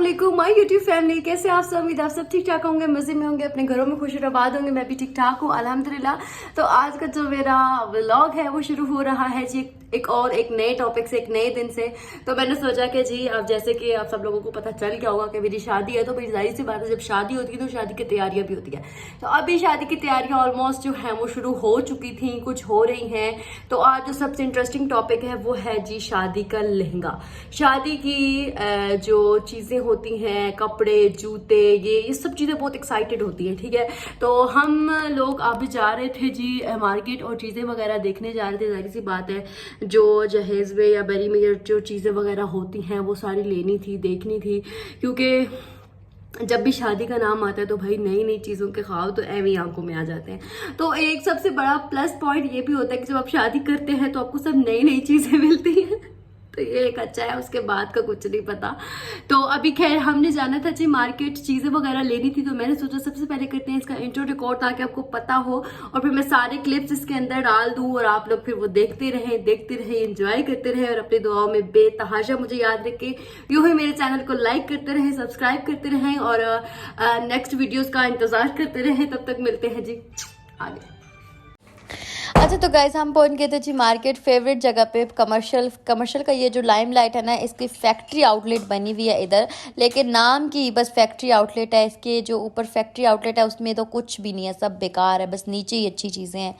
वालेकुम my YouTube family. कैसे आप सब? उम्मीद आप सब ठीक ठाक होंगे, मजे में होंगे, अपने घरों में खुश आबाद होंगे। मैं भी ठीक ठाक हूँ अल्हम्दुलिल्लाह। तो आज का जो मेरा व्लॉग है वो शुरू हो रहा है जी एक नए टॉपिक से, एक नए दिन से। तो मैंने सोचा कि जी अब जैसे कि आप सब लोगों को पता चल गया होगा कि मेरी शादी है, तो मेरी जाहिर सी बात है जब शादी होती है तो शादी की तैयारियां भी होती है। तो अभी शादी की तैयारियां ऑलमोस्ट जो है वो शुरू हो चुकी थी, कुछ हो रही हैं। तो आज जो सबसे इंटरेस्टिंग टॉपिक है वो है जी शादी का लहंगा। शादी की जो चीजें होती हैं, कपड़े, जूते, ये सब चीजें बहुत एक्साइटेड होती है, ठीक है। तो हम लोग अभी जा रहे थे जी मार्केट और चीजें वगैरह देखने जा रहे थे। जाहिर सी बात है जो जहेज में या बरी में जो चीजें वगैरह होती हैं वो सारी लेनी थी, देखनी थी, क्योंकि जब भी शादी का नाम आता है तो भाई नई नई चीज़ों के ख्वाब तो एवं ही आंखों में आ जाते हैं। तो एक सबसे बड़ा प्लस पॉइंट ये भी होता है कि जब आप शादी करते हैं तो आपको सब नई नई चीज़ें मिलती हैं, तो ये एक अच्छा है। उसके बाद का कुछ नहीं पता। तो अभी खैर हमने जाना था जी मार्केट, चीज़ें वगैरह लेनी थी। तो मैंने सोचा सबसे पहले करते हैं इसका इंट्रो रिकॉर्ड ताकि आपको पता हो, और फिर मैं सारे क्लिप्स इसके अंदर डाल दूं और आप लोग फिर वो देखते रहें, एंजॉय करते रहें और अपनी दुआओं में बेतहाशा मुझे याद रखें। यूं ही मेरे चैनल को लाइक करते रहें, सब्सक्राइब करते रहें और नेक्स्ट वीडियोज़ का इंतज़ार करते रहें। तब तक मिलते हैं जी आगे। अच्छा तो गाइस हम पहुंच गए थे जी मार्केट, फेवरेट जगह पे, कमर्शियल का ये जो लाइमलाइट है ना, इसकी फैक्ट्री आउटलेट बनी हुई है इधर, लेकिन नाम की बस फैक्ट्री आउटलेट है। इसके जो ऊपर फैक्ट्री आउटलेट है उसमें तो कुछ भी नहीं है, सब बेकार है, बस नीचे ही अच्छी चीज़ें हैं।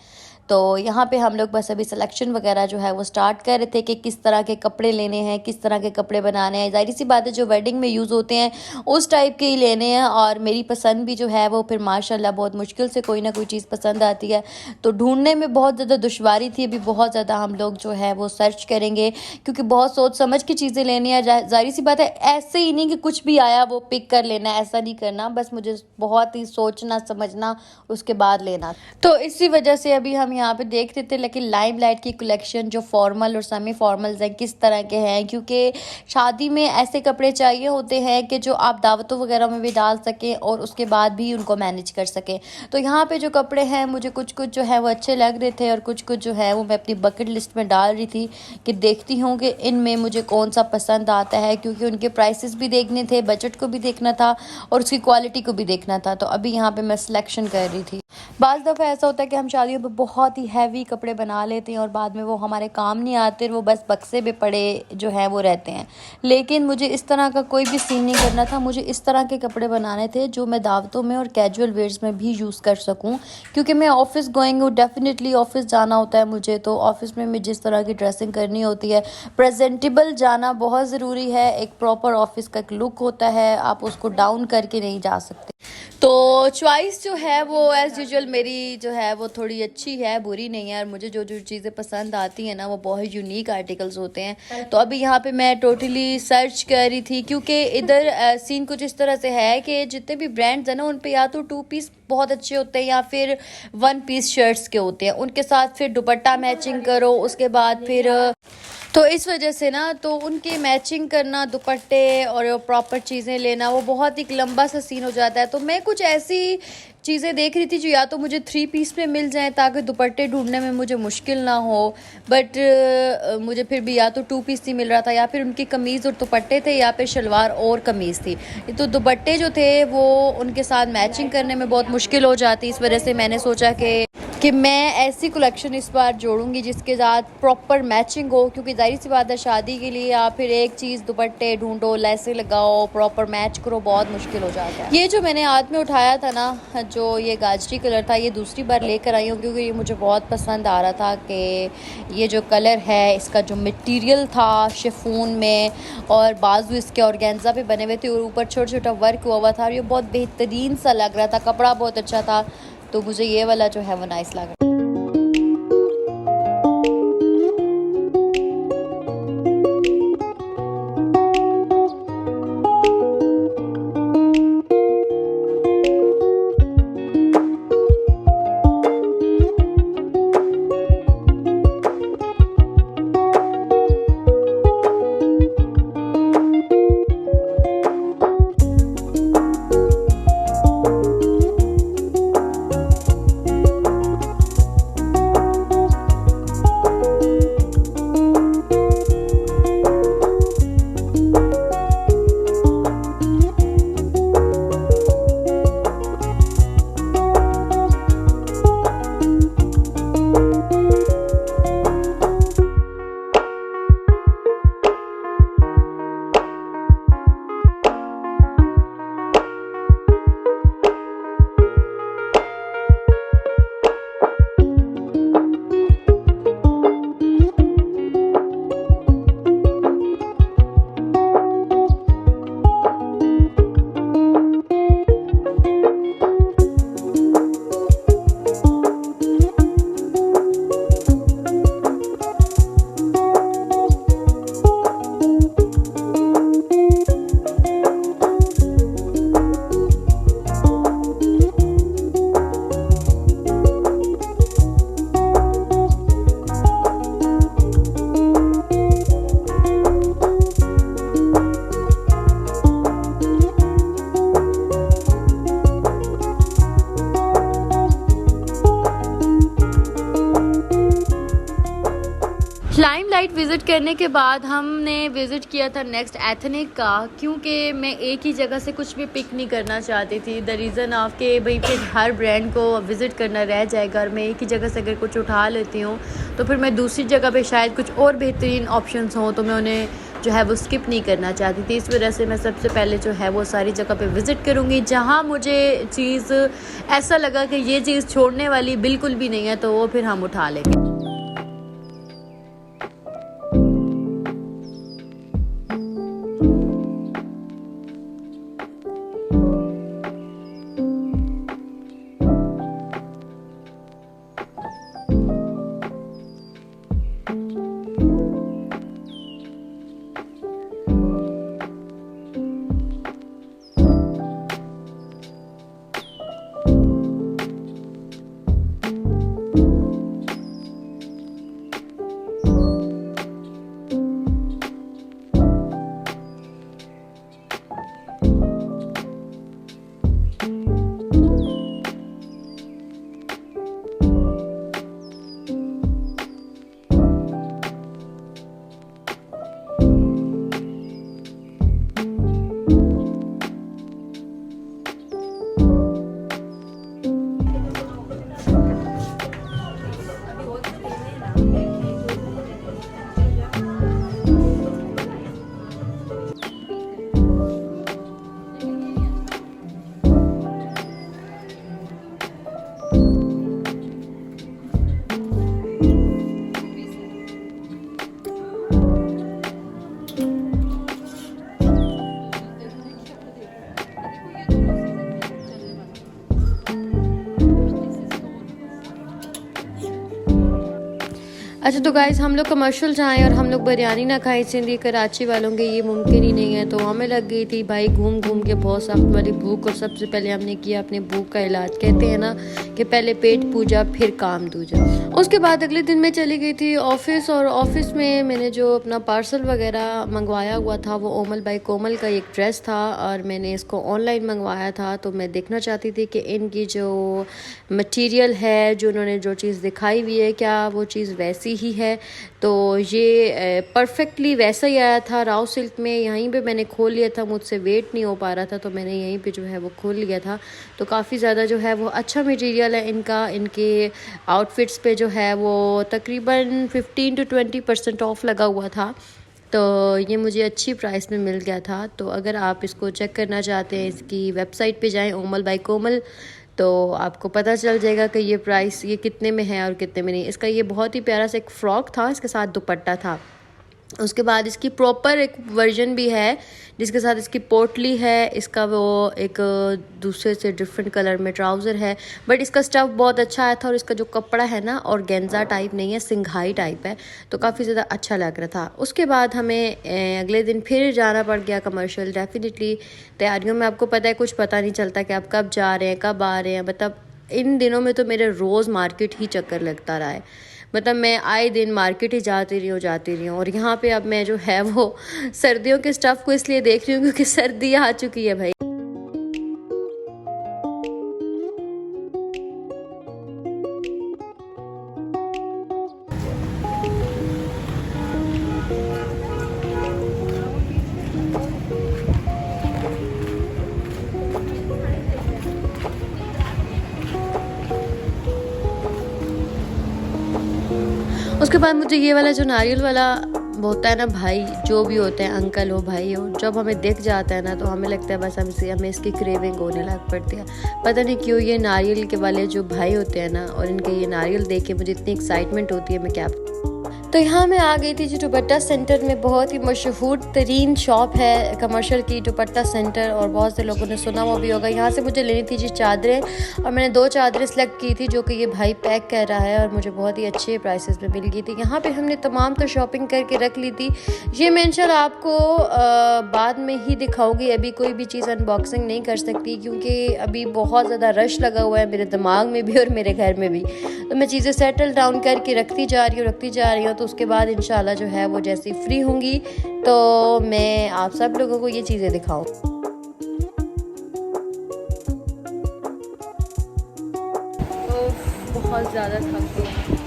तो यहाँ पे हम लोग बस अभी सिलेक्शन वगैरह जो है वो स्टार्ट कर रहे थे कि किस तरह के कपड़े लेने हैं, किस तरह के कपड़े बनाने हैं। जाहिर सी बात है जो वेडिंग में यूज़ होते हैं उस टाइप के ही लेने हैं, और मेरी पसंद भी जो है वो फिर माशाल्लाह बहुत मुश्किल से कोई ना कोई चीज़ पसंद आती है। तो ढूंढने में बहुत ज़्यादा दुश्वारी थी। अभी बहुत ज़्यादा हम लोग जो है वो सर्च करेंगे, क्योंकि बहुत सोच समझ के चीज़ें लेनी है। जाहिर सी बात है ऐसे ही नहीं कि कुछ भी आया वो पिक कर लेना, ऐसा नहीं करना। बस मुझे बहुत ही सोचना समझना उसके बाद लेना। तो इसी वजह से अभी हम यहाँ पे देख रहे थे, लेकिन लाइमलाइट की कलेक्शन जो फॉर्मल और सेमी फॉर्मल्स हैं किस तरह के हैं, क्योंकि शादी में ऐसे कपड़े चाहिए होते हैं कि जो आप दावतों वगैरह में भी डाल सकें और उसके बाद भी उनको मैनेज कर सकें। तो यहाँ पे जो कपड़े हैं मुझे कुछ जो है वो अच्छे लग रहे थे, और कुछ जो है वो मैं अपनी बकेट लिस्ट में डाल रही थी कि देखती हूँ कि इनमें मुझे कौन सा पसंद आता है, क्योंकि उनके प्राइसेस भी देखने थे, बजट को भी देखना था और उसकी क्वालिटी को भी देखना था। तो अभी यहाँ पे मैं सिलेक्शन कर रही थी। बाज़ दफ़ा ऐसा होता है कि हम शादियों पे बहुत ही हैवी कपड़े बना लेते हैं और बाद में वो हमारे काम नहीं आते, वो बस बक्से में पड़े जो हैं वो रहते हैं। लेकिन मुझे इस तरह का कोई भी सीन नहीं करना था, मुझे इस तरह के कपड़े बनाने थे जो मैं दावतों में और कैजुअल वेयर्स में भी यूज़ कर सकूं, क्योंकि मैं ऑफिस गोइंग हूँ, डेफिनेटली ऑफिस जाना होता है मुझे। तो ऑफिस में जिस तरह की ड्रेसिंग करनी होती है, प्रेजेंटेबल जाना बहुत ज़रूरी है। एक प्रॉपर ऑफिस का एक लुक होता है, आप उसको डाउन करके नहीं जा सकते। तो चॉइस जो है वो एज़ यूजुअल मेरी जो है वो थोड़ी अच्छी है, बुरी नहीं है। और मुझे जो चीज़ें पसंद आती हैं ना वो बहुत यूनिक आर्टिकल्स होते हैं। तो अभी यहाँ पे मैं टोटली सर्च कर रही थी, क्योंकि इधर सीन कुछ इस तरह से है कि जितने भी ब्रांड्स हैं ना उन पे या तो 2 पीस बहुत अच्छे होते हैं या फिर 1 पीस शर्ट्स के होते हैं, उनके साथ फिर दुपट्टा मैचिंग करो, उसके बाद फिर तो इस वजह से ना तो उनके मैचिंग करना दुपट्टे और प्रॉपर चीज़ें लेना वो बहुत ही लंबा सा सीन हो जाता है। तो मैं कुछ ऐसी चीज़ें देख रही थी जो या तो मुझे 3 पीस में मिल जाएं ताकि दुपट्टे ढूंढने में मुझे मुश्किल ना हो, बट मुझे फिर भी या तो 2 पीस नहीं मिल रहा था, या फिर उनकी कमीज़ और दुपट्टे थे, या फिर शलवार और कमीज़ थी। तो दुपट्टे जो थे वो उनके साथ मैचिंग करने में बहुत मुश्किल हो जाती। इस वजह से मैंने सोचा कि मैं ऐसी कलेक्शन इस बार जोड़ूंगी जिसके साथ प्रॉपर मैचिंग हो, क्योंकि जाहिर सी बात है शादी के लिए आप फिर एक चीज़ दुपट्टे ढूंढो, लैसे लगाओ, प्रॉपर मैच करो, बहुत मुश्किल हो जाता है। ये जो मैंने हाथ में उठाया था ना, जो ये गाजरी कलर था, ये दूसरी बार लेकर आई हूँ क्योंकि ये मुझे बहुत पसंद आ रहा था कि ये जो कलर है, इसका जो मटेरियल था शिफॉन में, और बाजू इसके ऑर्गेन्जा पे बने हुए थे और ऊपर छोटा छोटा वर्क हुआ था, और ये बहुत बेहतरीन सा लग रहा था, कपड़ा बहुत अच्छा था। तो मुझे ये वाला जो है वो नाइस लगा। विज़िट करने के बाद हमने विज़िट किया था नेक्स्ट एथनिक का, क्योंकि मैं एक ही जगह से कुछ भी पिक नहीं करना चाहती थी। द रीज़न ऑफ के भाई फिर हर ब्रांड को विज़िट करना रह जाएगा, और मैं एक ही जगह से अगर कुछ उठा लेती हूँ तो फिर मैं दूसरी जगह पे शायद कुछ और बेहतरीन ऑप्शंस हों तो मैं उन्हें जो है वो स्किप नहीं करना चाहती थी। इस वजह से मैं सबसे पहले जो है वो सारी जगह पे विज़िट करूँगी। जहाँ मुझे चीज़ ऐसा लगा कि ये चीज़ छोड़ने वाली बिल्कुल भी नहीं है तो वो फिर हम उठा लेंगे। अच्छा तो गाइस हम लोग कमर्शियल जाएँ और हम लोग बिरयानी ना खाएं, इसलिए कराची वालों के ये मुमकिन ही नहीं है। तो हमें लग गई थी भाई घूम घूम के बहुत सख्त वाली भूख, और सबसे पहले हमने किया अपने भूख का इलाज। कहते हैं ना कि पहले पेट पूजा फिर काम दूजा। उसके बाद अगले दिन मैं चली गई थी ऑफिस, और ऑफिस में मैंने जो अपना पार्सल वगैरह मंगवाया हुआ था वो ओमल बाई कोमल का एक ड्रेस था, और मैंने इसको ऑनलाइन मंगवाया था। तो मैं देखना चाहती थी कि इनकी जो मटेरियल है, जो उन्होंने जो चीज़ दिखाई हुई है, क्या वो चीज़ वैसी ही है। तो ये परफेक्टली वैसा ही आया था राव सिल्क में। यहीं पे मैंने खोल लिया था, मुझसे वेट नहीं हो पा रहा था तो मैंने यहीं पे जो है वो खोल लिया था। तो काफ़ी ज़्यादा जो है वो अच्छा मटेरियल है इनका। इनके आउटफिट्स पे जो है वो तकरीबन 15 to 20% ऑफ लगा हुआ था, तो ये मुझे अच्छी प्राइस में मिल गया था। तो अगर आप इसको चेक करना चाहते हैं, इसकी वेबसाइट पे जाएं ओमल बाई कोमल, तो आपको पता चल जाएगा कि ये प्राइस ये कितने में है और कितने में नहीं। इसका ये बहुत ही प्यारा सा एक फ़्रॉक था, इसके साथ दुपट्टा था। उसके बाद इसकी प्रॉपर एक वर्जन भी है जिसके साथ इसकी पोटली है, इसका वो एक दूसरे से डिफरेंट कलर में ट्राउज़र है, बट इसका स्टफ़ बहुत अच्छा आया था। और इसका जो कपड़ा है ना ऑर्गेन्जा टाइप नहीं है, सिंघाई टाइप है, तो काफ़ी ज़्यादा अच्छा लग रहा था। उसके बाद हमें अगले दिन फिर जाना पड़ गया कमर्शियल। डेफिनेटली तैयारियों में आपको पता है कुछ पता नहीं चलता कि आप कब जा रहे हैं कब आ रहे हैं। मतलब इन दिनों में तो मेरे रोज़ मार्केट ही चक्कर लगता रहा है। मतलब मैं आए दिन मार्केट ही जाती रही हूँ। और यहाँ पे अब मैं जो है वो सर्दियों के स्टफ़ को इसलिए देख रही हूँ क्योंकि सर्दी आ चुकी है भाई। उसके बाद मुझे ये वाला जो नारियल वाला होता है ना भाई, जो भी होते हैं अंकल हो भाई हो, जब हमें दिख जाता है ना तो हमें लगता है बस हमें इसकी क्रेविंग होने लग पड़ती है। पता नहीं क्यों ये नारियल के वाले जो भाई होते हैं ना, और इनके ये नारियल देख के मुझे इतनी एक्साइटमेंट होती है, मैं क्या। तो यहाँ मैं आ गई थी जो दुपट्टा सेंटर में, बहुत ही मशहूर तरीन शॉप है कमर्शियल की, दुपट्टा सेंटर, और बहुत से लोगों ने सुना हुआ भी होगा। यहाँ से मुझे लेनी थी जी चादरें, और मैंने 2 चादरें सेलेक्ट की थी जो कि ये भाई पैक कर रहा है, और मुझे बहुत ही अच्छे प्राइसेस में मिल गई थी। यहाँ पे हमने तमाम तो शॉपिंग करके रख ली थी। ये मैं इंशाल्लाह आपको बाद में ही दिखाऊँगी, अभी कोई भी चीज़ अनबॉक्सिंग नहीं कर सकती क्योंकि अभी बहुत ज़्यादा रश लगा हुआ है मेरे दिमाग में भी और मेरे घर में भी। तो मैं चीज़ें सेटल डाउन करके रखती जा रही हूँ। तो उसके बाद इंशाल्लाह जो है वो जैसे फ्री होंगी तो मैं आप सब लोगों को ये चीज़ें दिखाऊं। बहुत ज़्यादा थक गई।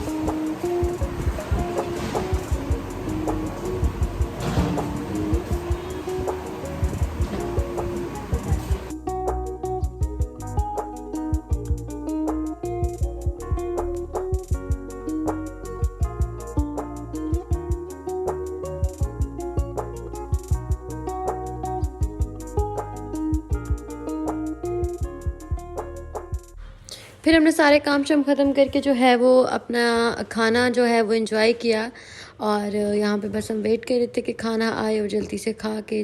फिर हमने सारे काम शाम ख़त्म करके जो है वो अपना खाना जो है वो एंजॉय किया और यहाँ पे बस हम वेट कर रहे थे कि खाना आए और जल्दी से खा के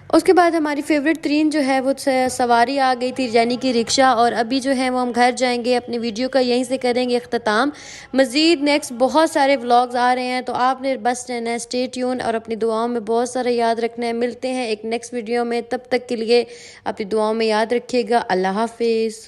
उसके बाद हमारी फेवरेट तरीन जो है वो सवारी आ गई थी, यानी कि रिक्शा। और अभी जो है वो हम घर जाएंगे, अपनी वीडियो का यहीं से करेंगे अख्ताम। मज़ीद नेक्स्ट बहुत सारे व्लॉग्स आ रहे हैं, तो आपने बस रहना है स्टे ट्यून और अपनी दुआओं में बहुत सारा याद रखना है। मिलते हैं एक नेक्स्ट वीडियो में, तब तक के लिए अपनी दुआओं में याद रखिएगा। अल्लाह हाफिज़।